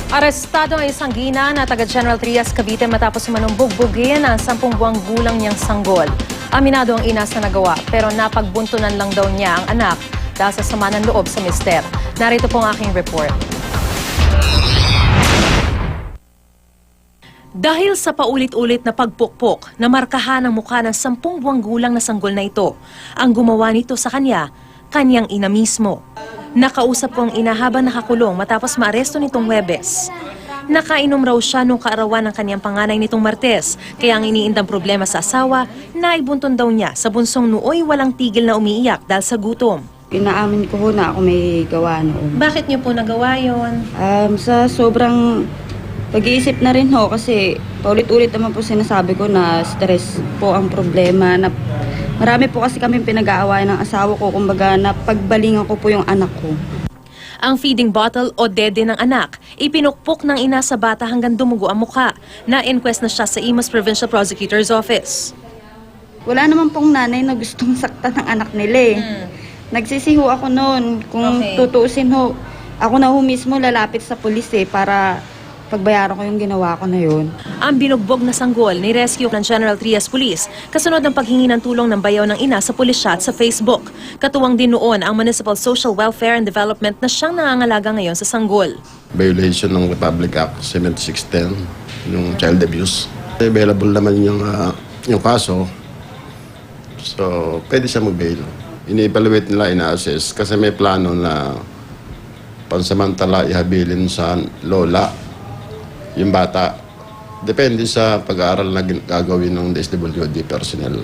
Arestado ang isang gina na taga General Trias, Cavite matapos umanong bugbugin ang 10 buwang gulang niyang sanggol. Aminado ang ina sa nagawa pero napagbuntunan lang daw niya ang anak dahil sa sama ng loob sa mister. Narito po ang aking report. Dahil sa paulit-ulit na pagpukpok na markahan ang mukha ng 10 buwang gulang na sanggol na ito, ang gumawa nito sa kanya, kanyang ina mismo. Nakausap ko ang ina habang nakakulong matapos maaresto nitong Huwebes. Nakainom raw siya nung kaarawan ng kanyang panganay nitong Martes, kaya ang iniindang problema sa asawa, naibunton daw niya sa bunsong nooy walang tigil na umiiyak dahil sa gutom. Inaamin ko na ako may gawa noon. Bakit niyo po nagawa yon? Sa sobrang pag-iisip na rin ho kasi paulit-ulit naman po sinasabi ko na stress po ang problema. Na marami po kasi kami pinag-aawayan ng asawa ko, kumbaga na pagbalingan ko po yung anak ko. Ang feeding bottle o dede ng anak, ipinukpok ng ina sa bata hanggang dumugo ang mukha. Na-inquest na siya sa Imus Provincial Prosecutor's Office. Wala naman pong nanay na gustong saktan ng anak nila eh. Nagsisiho ako noon. Kung tutuusin ho, ako na ho mismo lalapit sa pulis eh para pagbayaran ko yung ginawa ko na yun. Ang binugbog na sanggol ni rescue ng General Trias Police kasunod ng paghingi ng tulong ng bayaw ng ina sa pulisya at sa Facebook. Katuwang din noon ang Municipal Social Welfare and Development na siyang nangangalaga ngayon sa sanggol. Violation ng Republic Act 7610, yung child abuse. Available naman yung kaso, so pwede siya mag-bail. Ini-evaluate nila, ina-assess kasi may plano na pansamantala ihabilin sa lola yung bata. Depende sa pag-aaral na gagawin ng DSWD personnel.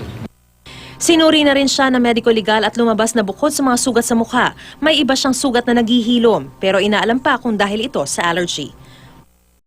Sinuri na rin siya ng medico-legal at lumabas na bukod sa mga sugat sa mukha, may iba siyang sugat na naghihilom pero inaalam pa kung dahil ito sa allergy.